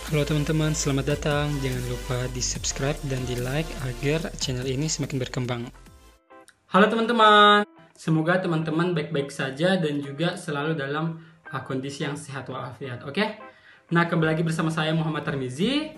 Halo teman-teman, selamat datang. Jangan lupa di subscribe dan di like agar channel ini semakin berkembang. Halo teman-teman, semoga teman-teman baik-baik saja dan juga selalu dalam kondisi yang sehat walafiat. Oke? Nah, kembali lagi bersama saya Muhammad Tarmizi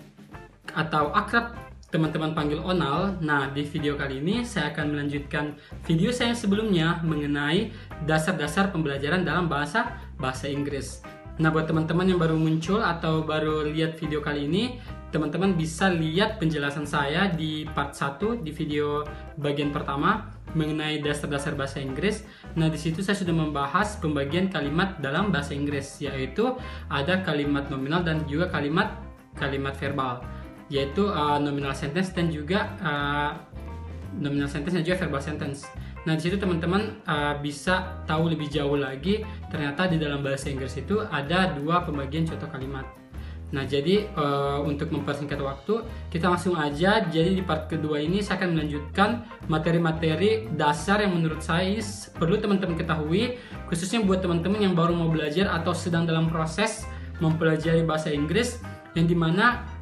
atau akrab teman-teman panggil Onal. Nah, di video kali ini saya akan melanjutkan video saya sebelumnya mengenai dasar-dasar pembelajaran dalam bahasa Inggris. Nah, buat teman-teman yang baru muncul atau baru lihat video kali ini, teman-teman bisa lihat penjelasan saya di part 1 di video bagian pertama mengenai dasar-dasar bahasa Inggris. Nah, di situ saya sudah membahas pembagian kalimat dalam bahasa Inggris, yaitu ada kalimat nominal dan juga kalimat verbal, yaitu nominal sentence dan juga verbal sentence. Nah, di situ teman-teman bisa tahu lebih jauh lagi, ternyata di dalam bahasa Inggris itu ada dua pembagian contoh kalimat. Nah, jadi untuk mempersingkat waktu, kita langsung aja. Jadi di part kedua ini saya akan melanjutkan materi-materi dasar yang menurut saya perlu teman-teman ketahui, khususnya buat teman-teman yang baru mau belajar atau sedang dalam proses mempelajari bahasa Inggris, yang dimana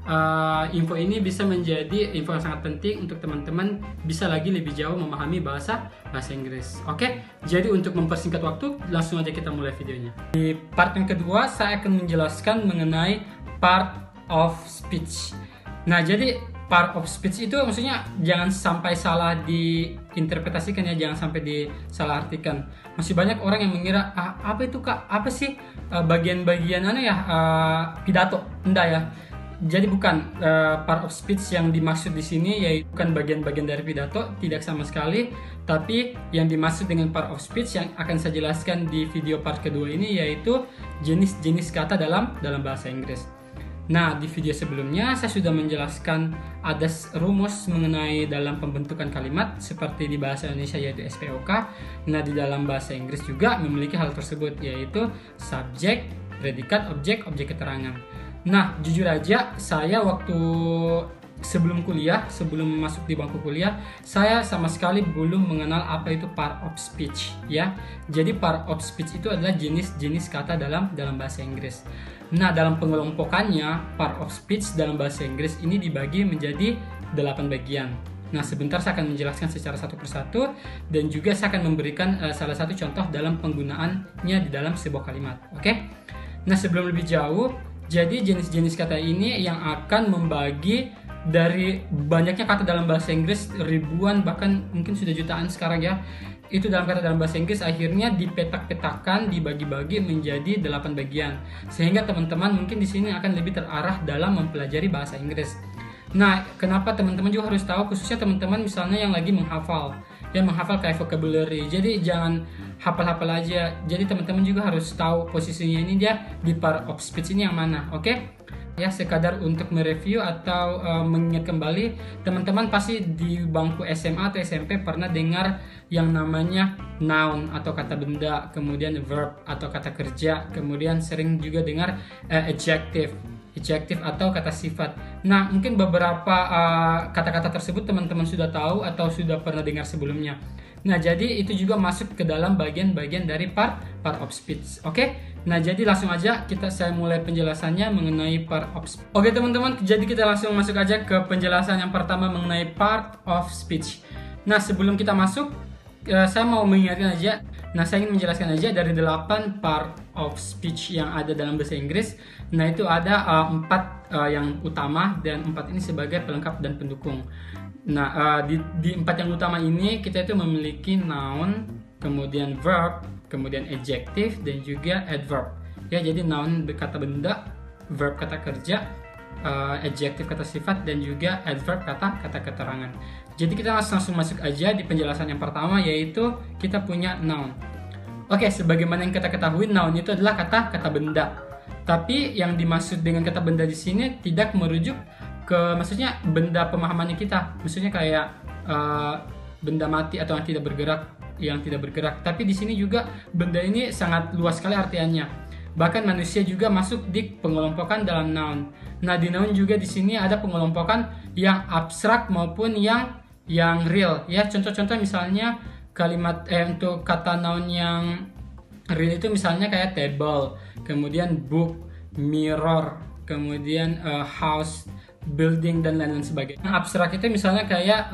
info ini bisa menjadi info yang sangat penting untuk teman-teman bisa lagi lebih jauh memahami bahasa Inggris. Oke, jadi untuk mempersingkat waktu, langsung aja kita mulai videonya. Di part yang kedua, saya akan menjelaskan mengenai part of speech. Nah, jadi part of speech itu maksudnya jangan sampai salah diinterpretasikan ya, jangan sampai disalah artikan. Masih banyak orang yang mengira, apa itu kak? Apa sih bagian-bagian pidato? Enggak ya. Jadi bukan part of speech yang dimaksud di sini, yaitu bukan bagian-bagian dari pidato, tidak sama sekali. Tapi yang dimaksud dengan part of speech yang akan saya jelaskan di video part kedua ini, yaitu jenis-jenis kata dalam bahasa Inggris. Nah, di video sebelumnya saya sudah menjelaskan ada rumus mengenai dalam pembentukan kalimat seperti di bahasa Indonesia yaitu SPOK. Nah, di dalam bahasa Inggris juga memiliki hal tersebut, yaitu subjek, predikat, objek keterangan. Nah, jujur aja, saya waktu sebelum masuk di bangku kuliah, saya sama sekali belum mengenal apa itu part of speech ya. Jadi part of speech itu adalah jenis-jenis kata dalam bahasa Inggris. Nah, dalam pengelompokannya, part of speech dalam bahasa Inggris ini dibagi menjadi 8 bagian. Nah, sebentar saya akan menjelaskan secara satu persatu dan juga saya akan memberikan salah satu contoh dalam penggunaannya di dalam sebuah kalimat. Oke? Nah, sebelum lebih jauh, jadi jenis-jenis kata ini yang akan membagi dari banyaknya kata dalam bahasa Inggris, ribuan bahkan mungkin sudah jutaan sekarang ya. Itu dalam kata dalam bahasa Inggris akhirnya dipetak-petakan, dibagi-bagi menjadi 8 bagian. Sehingga teman-teman mungkin di sini akan lebih terarah dalam mempelajari bahasa Inggris. Nah, kenapa teman-teman juga harus tahu, khususnya teman-teman misalnya yang lagi menghafal kayak vocabulary. Jadi jangan hafal-hafal aja. Jadi teman-teman juga harus tahu posisinya ini dia di part of speech ini yang mana. Oke? Ya, sekadar untuk mereview atau mengingat kembali, teman-teman pasti di bangku SMA atau SMP pernah dengar yang namanya noun atau kata benda, kemudian verb atau kata kerja, kemudian sering juga dengar adjective atau kata sifat. Nah, mungkin beberapa kata-kata tersebut teman-teman sudah tahu atau sudah pernah dengar sebelumnya. Nah, jadi itu juga masuk ke dalam bagian-bagian dari part of speech. Oke? Nah, jadi langsung aja saya mulai penjelasannya mengenai part of speech. Oke, teman-teman, jadi kita langsung masuk aja ke penjelasan yang pertama mengenai part of speech. Nah, sebelum kita masuk, saya mau mengingatkan aja. Nah, saya ingin menjelaskan aja dari 8 part of speech yang ada dalam bahasa Inggris. Nah, itu ada 4 yang utama dan 4 ini sebagai pelengkap dan pendukung. Nah, di 4 yang utama ini kita itu memiliki noun, kemudian verb, kemudian adjective dan juga adverb. Ya, jadi noun kata benda, verb kata kerja, adjective kata sifat dan juga adverb kata keterangan. Jadi kita langsung masuk aja di penjelasan yang pertama, yaitu kita punya noun. Oke, sebagaimana yang kita ketahui, noun itu adalah kata benda. Tapi yang dimaksud dengan kata benda di sini tidak merujuk ke maksudnya benda pemahamannya kita. Maksudnya kayak benda mati atau yang tidak bergerak. Tapi di sini juga benda ini sangat luas sekali artiannya. Bahkan manusia juga masuk di pengelompokan dalam noun. Nah, di noun juga di sini ada pengelompokan yang abstrak maupun yang real ya. Contoh-contoh misalnya kalimat untuk kata noun yang real itu misalnya kayak table, kemudian book, mirror, kemudian house, building, dan lain-lain sebagainya. Abstrak itu misalnya kayak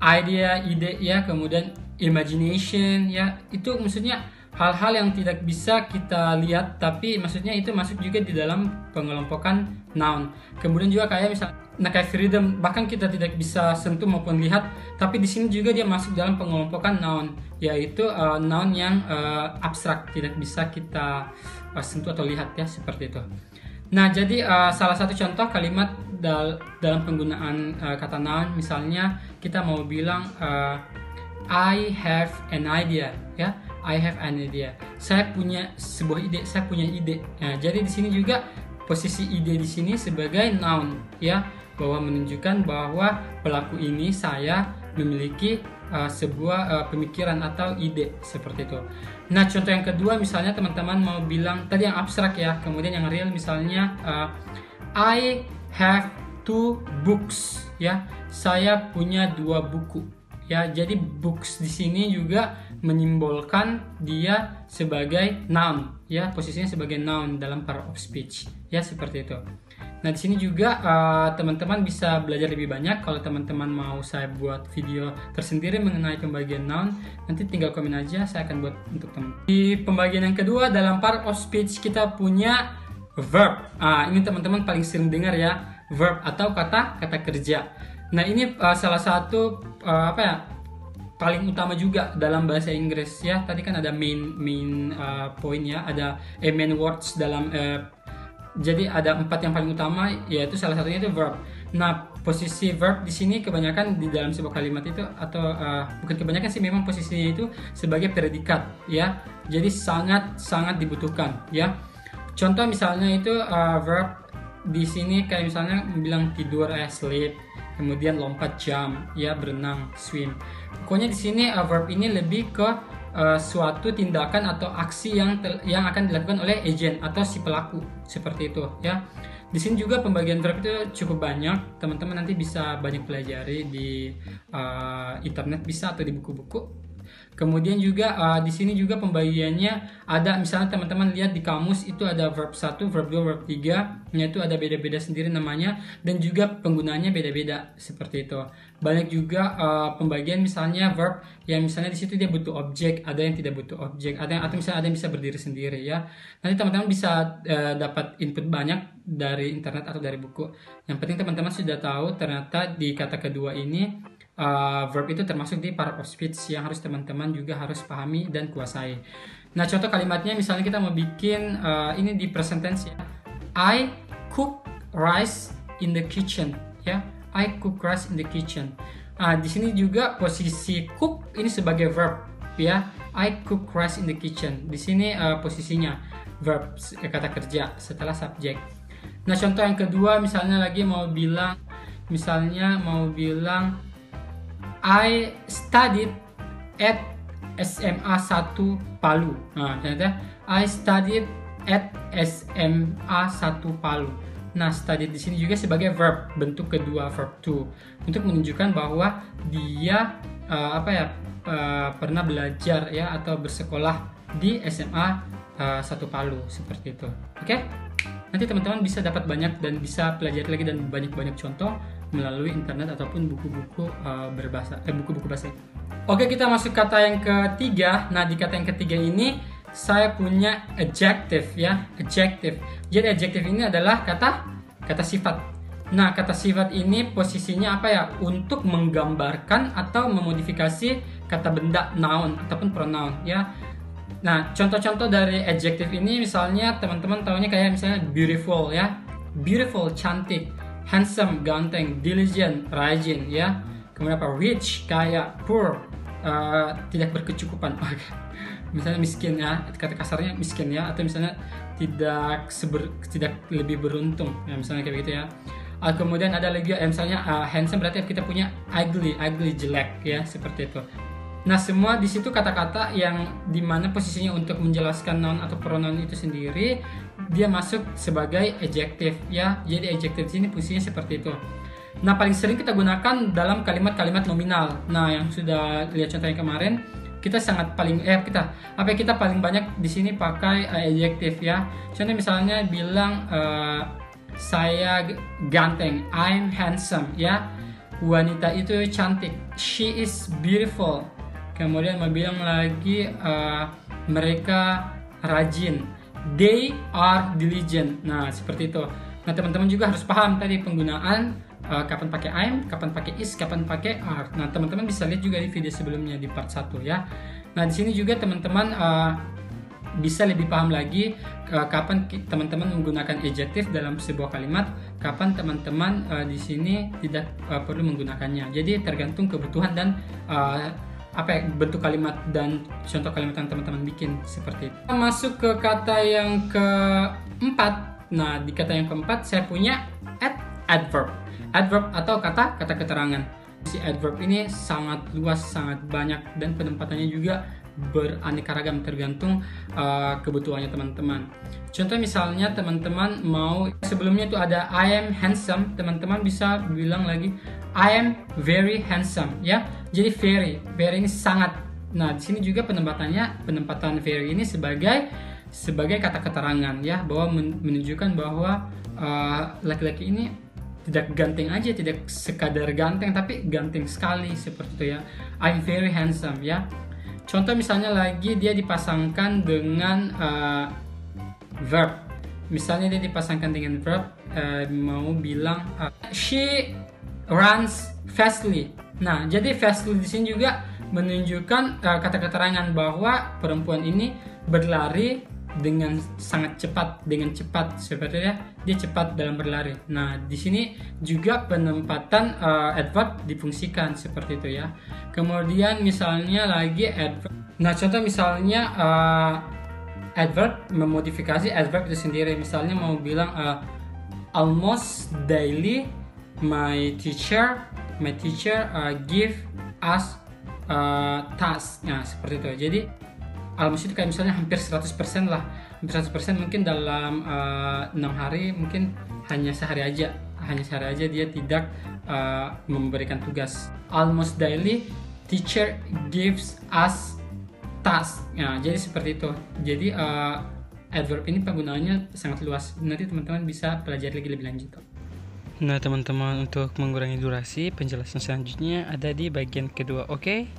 idea, ide ya, kemudian imagination ya, itu maksudnya hal-hal yang tidak bisa kita lihat, tapi maksudnya itu masuk juga di dalam pengelompokan noun. Kemudian juga kayak misalnya kayak freedom, bahkan kita tidak bisa sentuh maupun lihat, tapi di sini juga dia masuk dalam pengelompokan noun, yaitu noun yang abstrak, tidak bisa kita sentuh atau lihat ya, seperti itu. Nah, jadi salah satu contoh kalimat dalam penggunaan kata noun, misalnya kita mau bilang I have an idea ya. I have an idea. Saya punya sebuah ide, saya punya ide. Nah, jadi di sini juga posisi ide di sini sebagai noun ya, bahwa menunjukkan bahwa pelaku ini, saya memiliki sebuah pemikiran atau ide, seperti itu. Nah, contoh yang kedua misalnya teman-teman mau bilang tadi yang abstrak ya, kemudian yang real misalnya I have 2 books ya. Saya punya 2 buku. Ya, jadi books di sini juga menyimbolkan dia sebagai noun ya, posisinya sebagai noun dalam part of speech ya, seperti itu. Nah, di sini juga teman-teman bisa belajar lebih banyak. Kalau teman-teman mau saya buat video tersendiri mengenai pembagian noun, nanti tinggal komen aja, saya akan buat untuk teman. Di pembagian yang kedua dalam part of speech kita punya verb. Ini teman-teman paling sering dengar ya, verb atau kata kerja. Nah, ini salah satu paling utama juga dalam bahasa Inggris ya. Tadi kan ada main point ya, ada main words dalam jadi ada 4 yang paling utama, yaitu salah satunya itu verb. Nah, posisi verb di sini kebanyakan di dalam sebuah kalimat itu, atau bukan kebanyakan sih, memang posisinya itu sebagai predikat ya. Jadi sangat dibutuhkan ya. Contoh misalnya itu verb di sini kayak misalnya bilang tidur, sleep, kemudian lompat, jump ya, berenang, swim. Pokoknya di sini verb ini lebih ke suatu tindakan atau aksi yang akan dilakukan oleh agent atau si pelaku, seperti itu ya. Di sini juga pembagian verb itu cukup banyak, teman-teman nanti bisa banyak pelajari di internet, bisa, atau di buku-buku. Kemudian juga di sini juga pembagiannya ada, misalnya teman-teman lihat di kamus itu ada verb 1, verb 2, verb 3, yaitu ada beda-beda sendiri namanya, dan juga penggunaannya beda-beda, seperti itu. Banyak juga pembagian misalnya verb yang misalnya di situ dia butuh objek, ada yang tidak butuh objek, atau misalnya ada yang bisa berdiri sendiri ya. Nanti teman-teman bisa dapat input banyak dari internet atau dari buku. Yang penting teman-teman sudah tahu ternyata di kata kedua ini verb itu termasuk di part of speech yang harus teman-teman juga harus pahami dan kuasai. Nah, contoh kalimatnya misalnya kita mau bikin ini di present tense ya. I cook rice in the kitchen ya. I cook rice in the kitchen. Di sini juga posisi cook ini sebagai verb ya. I cook rice in the kitchen. Di sini posisinya verb, kata kerja setelah subjek. Nah, contoh yang kedua misalnya lagi mau bilang I studied at SMA 1 Palu. Nah, ternyata I studied at SMA 1 Palu. Nah, studied di sini juga sebagai verb, bentuk kedua, verb to, untuk menunjukkan bahwa dia pernah belajar ya atau bersekolah di SMA 1 Palu, seperti itu. Oke? Nanti teman-teman bisa dapat banyak dan bisa pelajari lagi dan banyak contoh melalui internet ataupun buku-buku buku-buku bahasa. Oke, kita masuk kata yang ketiga. Nah, di kata yang ketiga ini saya punya adjective ya, adjective. Jadi adjective ini adalah kata sifat. Nah, kata sifat ini posisinya apa ya? Untuk menggambarkan atau memodifikasi kata benda, noun ataupun pronoun ya. Nah, contoh-contoh dari adjective ini misalnya teman-teman tahunya kayak misalnya beautiful ya. Beautiful, cantik. Handsome, ganteng. Diligent, rajin ya. Kemudian apa? Rich, kaya. Poor, tidak berkecukupan. Misalnya miskin ya, kata kasarnya miskin ya, atau misalnya tidak lebih beruntung ya, misalnya kayak begitu ya. Kemudian ada lagi misalnya handsome, berarti kita punya ugly jelek ya, seperti itu. Nah, semua di situ kata-kata yang dimana posisinya untuk menjelaskan noun atau pronoun itu sendiri, dia masuk sebagai adjective ya. Jadi adjective di sini posisinya seperti itu. Nah, paling sering kita gunakan dalam kalimat-kalimat nominal. Nah, yang sudah lihat contohnya kemarin, kita paling banyak di sini pakai adjective ya. Contoh misalnya bilang saya ganteng, I'm handsome, ya. Wanita itu cantik, she is beautiful. Kemudian mau bilang lagi mereka rajin, they are diligent. Nah, seperti itu. Nah, teman-teman juga harus paham tadi penggunaan kapan pakai I'm, kapan pakai is, kapan pakai are. Nah, teman-teman bisa lihat juga di video sebelumnya di part 1 ya. Nah, di sini juga teman-teman bisa lebih paham lagi kapan teman-teman menggunakan adjektif dalam sebuah kalimat, kapan teman-teman di sini tidak perlu menggunakannya. Jadi tergantung kebutuhan dan bentuk kalimat dan contoh kalimat yang teman-teman bikin seperti itu. Kita masuk ke kata yang keempat. Nah, di kata yang keempat saya punya adverb. Adverb atau kata keterangan. Si adverb ini sangat luas, sangat banyak, dan penempatannya juga beraneka ragam tergantung kebutuhannya teman-teman. Contoh misalnya teman-teman mau, sebelumnya itu ada I am handsome, teman-teman bisa bilang lagi I am very handsome, ya. Jadi very ini sangat. Nah, di sini juga penempatan very ini sebagai kata keterangan, ya, bahwa menunjukkan bahwa laki-laki ini tidak ganteng aja, tidak sekadar ganteng, tapi ganteng sekali, seperti itu ya. I'm very handsome, ya. Contoh misalnya lagi dia dipasangkan dengan verb. Misalnya dia dipasangkan dengan verb, mau bilang she runs fastly. Nah, jadi fastly di sini juga menunjukkan kata keterangan bahwa perempuan ini berlari dengan sangat cepat, sepertinya dia cepat dalam berlari. Nah, di sini juga penempatan adverb difungsikan seperti itu ya. Kemudian misalnya lagi adverb. Nah, contoh misalnya adverb memodifikasi adverb itu sendiri. Misalnya mau bilang almost daily my teacher give us task. Nah, seperti itu. Jadi almost itu kayak misalnya hampir 100% lah. Hampir 100% mungkin dalam 6 hari, mungkin hanya sehari aja dia tidak memberikan tugas. Almost daily teacher gives us task. Nah, jadi seperti itu. Jadi adverb ini penggunaannya sangat luas. Nanti teman-teman bisa pelajari lagi lebih lanjut. Nah, teman-teman, untuk mengurangi durasi, penjelasan selanjutnya ada di bagian kedua, oke?